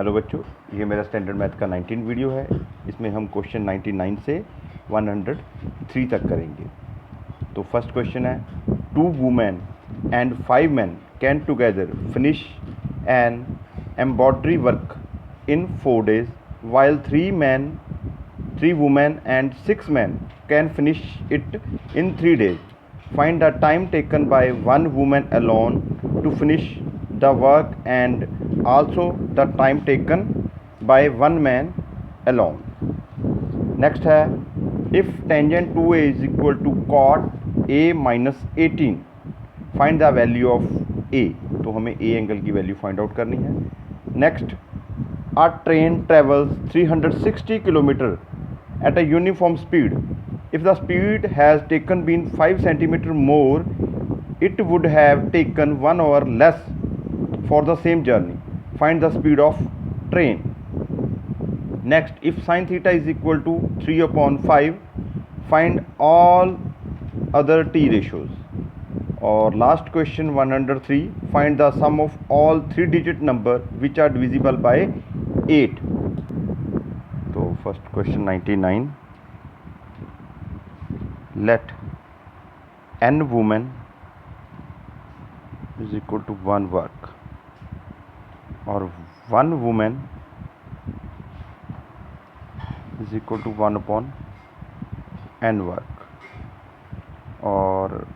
Hello बच्चों, ये मेरा स्टैंडर्ड मैथ का 19 वीडियो है। इसमें हम क्वेश्चन 99 से 103 तक करेंगे। तो फर्स्ट क्वेश्चन है, 2 women and 5 men can together finish an embroidery work in 4 days while 3 women and 6 men can finish it in 3 days. Find the time taken by 1 woman alone to finish the work and also the time taken by 1 man alone. Next है, if tangent 2a is equal to cot a minus 18, find the value of a. तो हमें a angle की value find out करनी है. Next, a train travels 360 km at a uniform speed. If the speed has taken been 5 centimeter more, it would have taken 1 hour less for the same journey. Find the speed of train. Next, if sin theta is equal to 3/5, find all other t ratios. और last question 103, find the sum of all 3-digit number which are divisible by 8. तो first question 99, let n women is equal to 1 work और 1 women is equal to 1/n work, और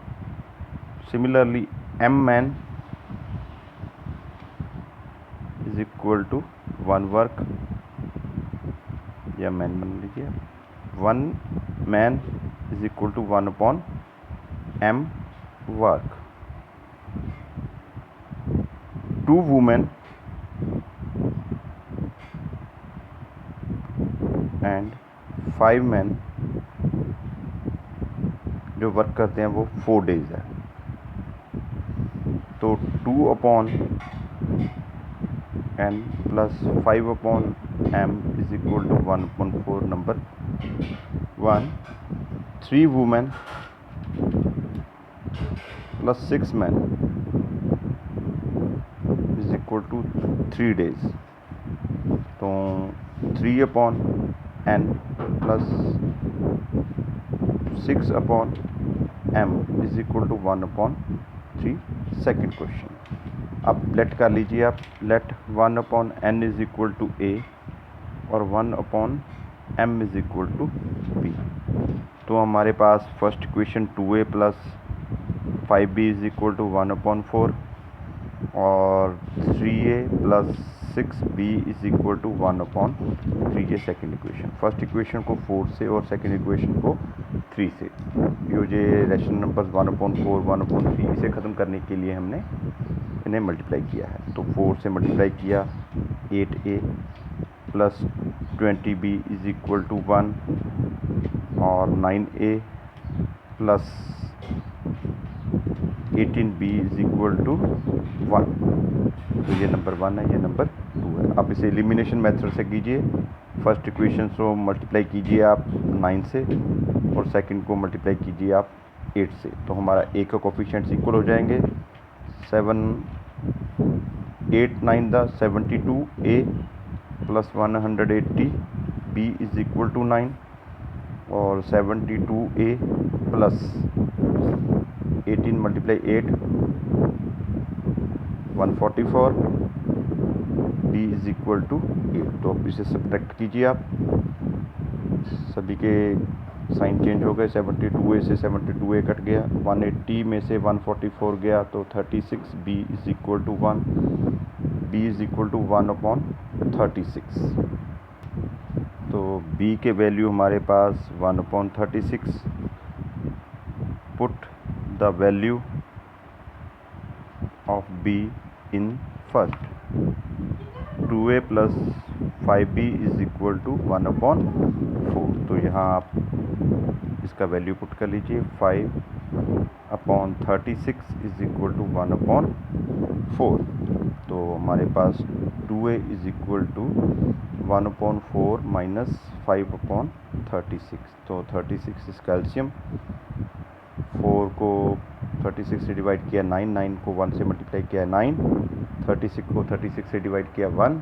similarly m man is equal to 1 work, या man बन लीजिए, 1 man is equal to 1/m work. 2 women and 5 men जो work करते हैं वो 4 days है. तो 2/n plus 5/m is equal to 1/4 number 1. 3 women plus 6 men is equal to 3 days. तो 3/n plus 6/m is equal to 1/3. Second question, अब let कर लीजिए आप, let 1/n is equal to a और 1/m is equal to b. तो हमारे पास first equation 2a plus 5b is equal to 1/4 और 3a plus 6b is equal to 1/3. ये सेकेंड इक्वेशन. फर्स्ट इक्वेशन को 4 से और सेकेंड इक्वेशन को 3 से, ये रेशनल नंबर्स 1/4 1/3 इसे ख़त्म करने के लिए हमने इन्हें मल्टीप्लाई किया है. तो 4 से मल्टीप्लाई किया 8a plus 20b is equal to 1 और 9a plus 18b is equal to 1. तो ये नंबर 1 है, ये नंबर 2 है. अब इसे एलिमिनेशन मेथड से कीजिए. फर्स्ट इक्वेशन को मल्टीप्लाई कीजिए आप 9 से और सेकंड को मल्टीप्लाई कीजिए आप 8 से. तो हमारा a का कोफिशिएंट्स इक्वल हो जाएंगे. 7 8 9 the 72a plus 180 b is equal to 9 और 72a plus 18 multiply 8 144 b is equal to 8. तो अब इसे सब्ट्रैक्ट कीजिए आप. सभी के साइन चेंज हो गए. 72a से 72a कट गया, 180 में से 144 गया तो 36 b is equal to 1, b is equal to 1/36. तो b के वैल्यू हमारे पास 1/36. Put the value of b in first. 2a plus 5b is equal to 1/4. तो यहाँ आप इसका वैल्यू पुट कर लीजिए. 5/36 इज इक्वल टू 1/4. तो हमारे पास 2a is equal to 1/4 minus 5/36. तो 36 इस कैल्शियम. 4 को 36 से डिवाइड किया 9, 9 को 1 से मल्टीप्लाई किया 9, 36 को 36 से डिवाइड किया 1,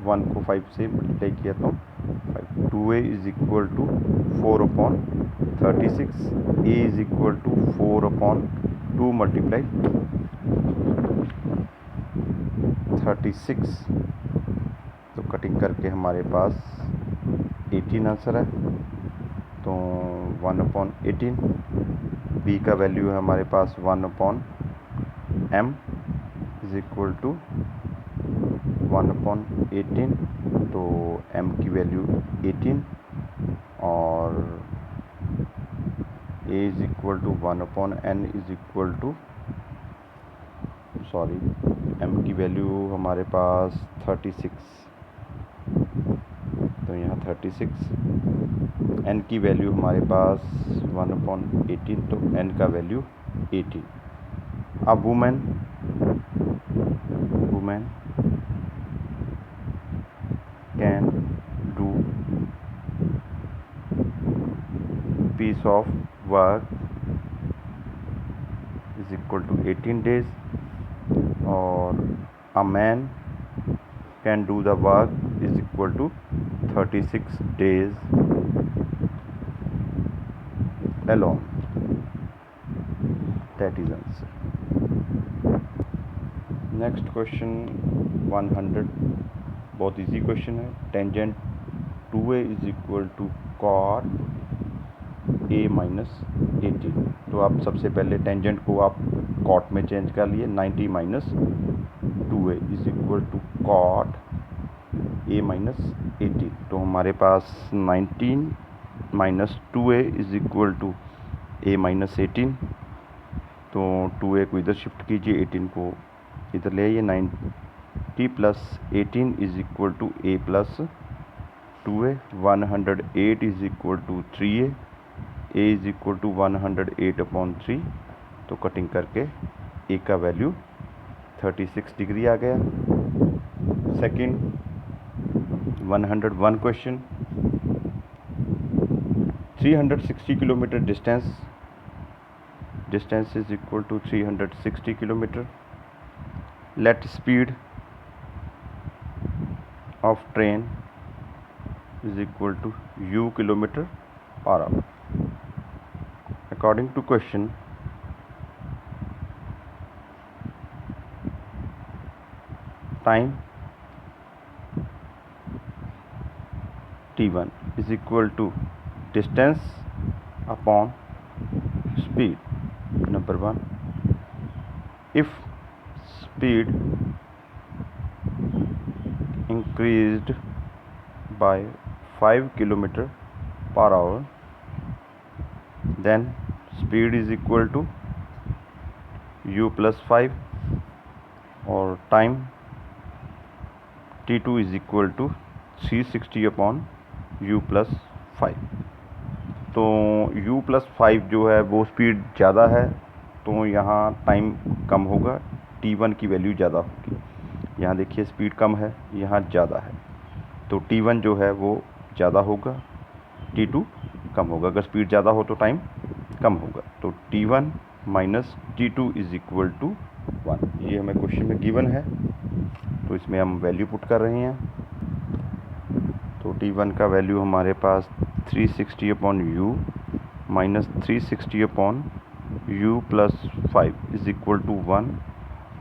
1 को 5 से मल्टीप्लाई किया तो 5, 2a is equal to 4/36, a is equal to 4/2 multiply 36, तो कटिंग करके हमारे पास 18 आंसर है। तो 1/18, b का वैल्यू है हमारे पास 1/m इज इक्वल टू 1/18, तो m की वैल्यू 18 और a is equal to 1/n is equal to m की वैल्यू हमारे पास 36, तो यहाँ 36, n की वैल्यू हमारे पास 1/18, तो n का वैल्यू 18। अब women can do piece of work is equal to 18 days, और a man can do the work is equal to 36 days alone. That is answer. Next question 100, बहुत इजी क्वेश्चन है। Tangent 2a is equal to cot a minus 18, तो आप सबसे पहले tangent को आप cot में चेंज कर लिए। 90 minus 2a is equal to cot a minus 18, तो हमारे पास 19 minus 2a is equal to a minus 18, तो 2a को इधर शिफ्ट कीजिए, 18 को इधर ले आइए। 90 plus 18 is equal to a plus 2a। 108 is equal to 3a, a is equal to 108/3, तो कटिंग करके a का वैल्यू 36 डिग्री आ गया। Second 101 question, 360 kilometre distance is equal to 360 kilometre. Let speed of train is equal to u km/h. According to question, time t1 is equal to distance upon speed. Number 1, if speed increased by 5 km/h, then speed is equal to u plus 5, और time t2 is equal to 360/u plus 5। तो u plus 5 जो है वो speed ज़्यादा है, तो यहाँ time कम होगा, t1 की वैल्यू ज़्यादा होगी। यहाँ देखिए स्पीड कम है, यहाँ ज़्यादा है, तो t1 जो है वो ज़्यादा होगा, t2 कम होगा। अगर स्पीड ज़्यादा हो तो टाइम कम होगा, तो t1 minus t2 is equal to 1। ये हमें क्वेश्चन में गिवन है, तो इसमें हम वैल्यू पुट कर रहे हैं। तो t1 का वैल्यू हमारे पास 360/u minus 360/u plus 5 is equal to 1,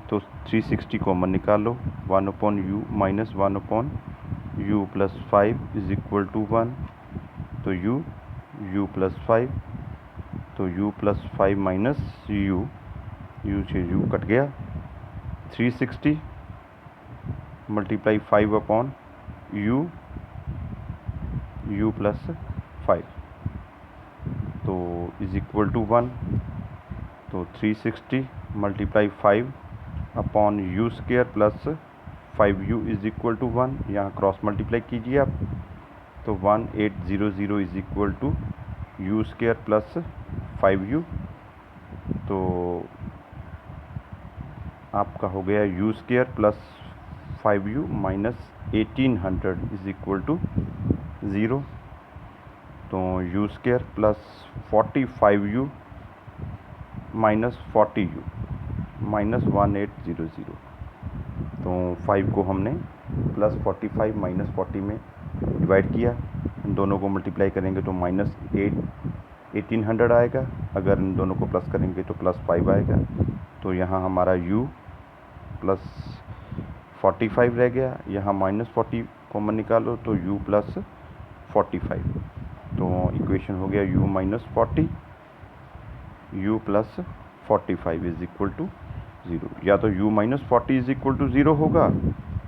तो 360 कॉमन निकालो। 1/u minus 1/u plus 5 is equal to 1, तो u प्लस 5, तो u प्लस 5 माइनस u से u कट गया। 360 मल्टीप्लाई 5/u प्लस 5, तो इज इक्वल टू 1, तो 360 multiply 5/u square plus 5u is equal to 1। यहाँ cross multiply कीजिए आप, तो 1800 is equal to u square plus 5u, तो आपका हो गया u square plus 5u minus 1800 is equal to 0, तो u square plus 45u minus 40u minus 1800, तो 5 को हमने प्लस 45 माइनस 40 में डिवाइड किया, इन दोनों को मल्टीप्लाई करेंगे तो माइनस 1800 आएगा, अगर इन दोनों को प्लस करेंगे तो प्लस 5 आएगा। तो यहाँ हमारा u प्लस 45 रह गया, यहाँ माइनस 40 कॉमन निकालो तो u प्लस 45। तो इक्वेशन हो गया u minus 40 u plus 45 is equal to 0। या तो u minus 40 is equal to 0 होगा,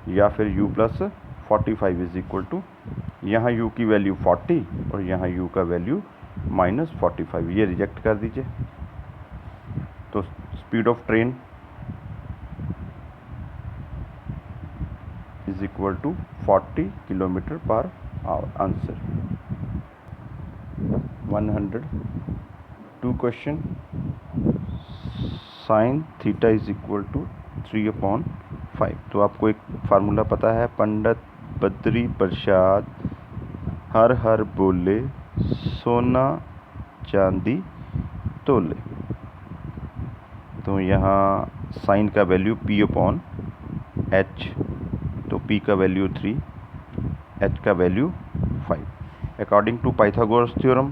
या फिर u plus 45 is equal to, यहाँ u की वैल्यू 40 और यहाँ u का वैल्यू माइनस 45, ये रिजेक्ट कर दीजिए। तो speed of train is equal to 40 kilometre per hour. Answer 102 question, sine theta is equal to 3/5। तो आपको एक फार्मूला पता है, पंडित बद्री प्रसाद हर हर बोले सोना चांदी तोले। तो यहाँ साइन का वैल्यू p/h, तो p का वैल्यू 3, h का value 5। According to Pythagoras theorem,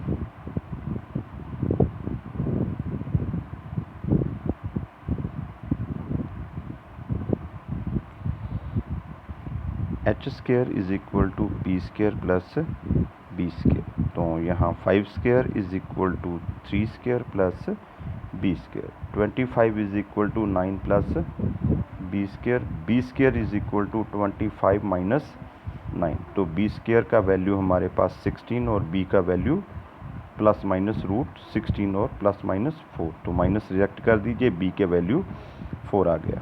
h square is equal to p square plus b square. तो यहाँ 5 square is equal to 3 square plus b square. 25 is equal to 9 plus b square. b square is equal to 25 minus 9। तो b square का value हमारे पास 16 और b का value plus minus root 16 और plus minus 4। तो minus reject कर दीजिए, b के वैल्यू 4 आ गया।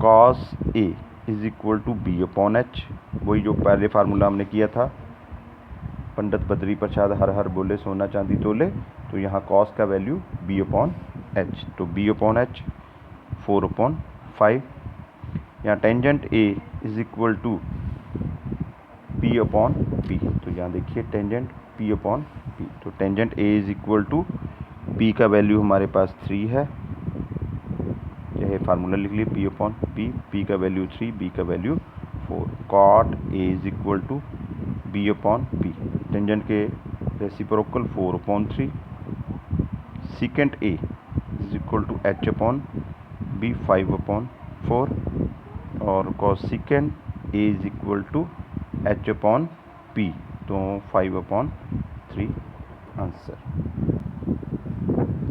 Cos a is equal to b/h, वही जो पहले फार्मूला हमने किया था, पंडित बद्री प्रसाद हर हर बोले सोना चांदी तोले। तो यहाँ कॉस का वैल्यू b/h, तो b/h 4/5। यहाँ tangent a is equal to p/p। तो यहाँ देखिए टेंजेंट p/p, तो tangent a is equal to p का वैल्यू हमारे पास 3 है, यह फार्मूला लिख लिए p/p, p का वैल्यू 3, b का value 4। Cot a is equal to b/p, tangent के reciprocal 4/3। Secant a is equal to h/b 5/4, और cosecant a is equal to h/p, तो 5/3 आंसर।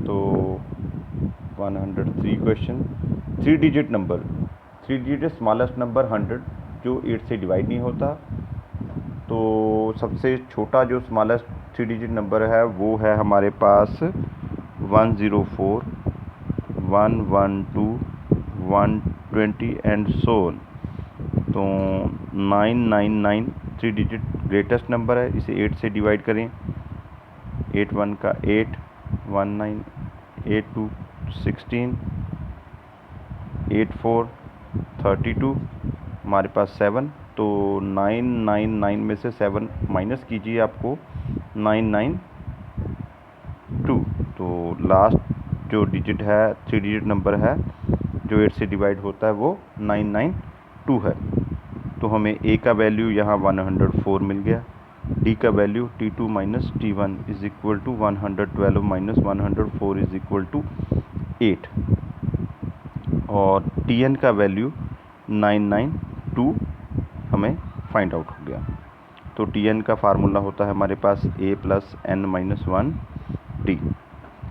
तो 103 question, 3 digit number, 3 digit smallest number 100 जो 8 से divide नहीं होता। तो सबसे छोटा जो स्मॉलेस्ट 3 डिजिट नंबर है वो है हमारे पास 104, 112, 120 एंड सो ऑन। तो 999 3 डिजिट ग्रेटेस्ट नंबर है, इसे 8 से डिवाइड करें। 8 1 का 8, 19, 8 2 16, 8 4 32, हमारे पास 7। तो 999 में से 7 माइनस कीजिए, आपको 992। तो लास्ट जो डिजिट है 3 डिजिट नंबर है जो 8 से डिवाइड होता है वो 992 है। तो हमें a का वैल्यू यहाँ 104 मिल गया, d का value t2 minus t1 is equal to 112 minus 104 is equal to 8, और tn का वैल्यू 992 हमें फाइंड आउट हो गया। तो tn का फार्मूला होता है हमारे पास a plus n minus 1 d।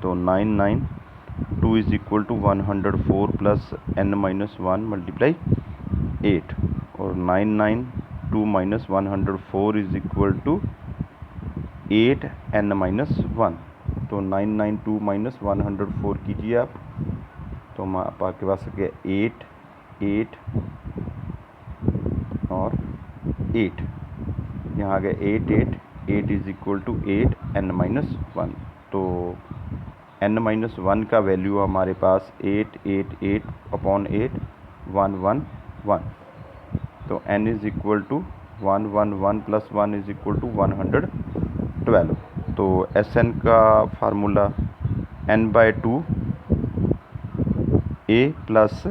तो 992 is equal to 104 plus n minus 1 multiply 8, और 992 minus 104 is equal to 8 n minus 1। तो 992 माइनस 104 कीजिए आप, तो आपके पास आ गया 8 8 और 8, यहाँ आ गया 8 8 8 is equal to 8 n minus 1। तो n माइनस 1 का वैल्यू हमारे पास 888/8 111। तो n is equal to 111 plus 1 is equal to 112। तो Sn का formula n/2 a plus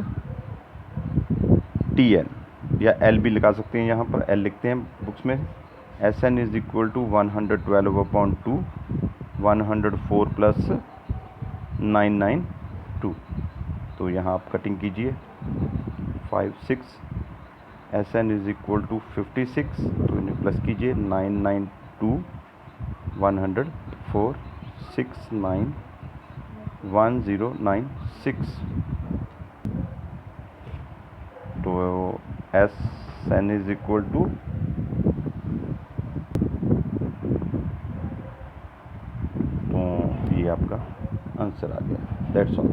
tn या एल भी लगा सकते हैं, यहाँ पर एल लिखते हैं बुक्स में। S N is equal to 112/2 104 plus 992। तो यहाँ आप कटिंग कीजिए 5 6। S N is equal to 56, तो इन्हें प्लस कीजिए 992 104 69 1096। तो S N is equal to तो ये आपका आंसर आ गया। That's all.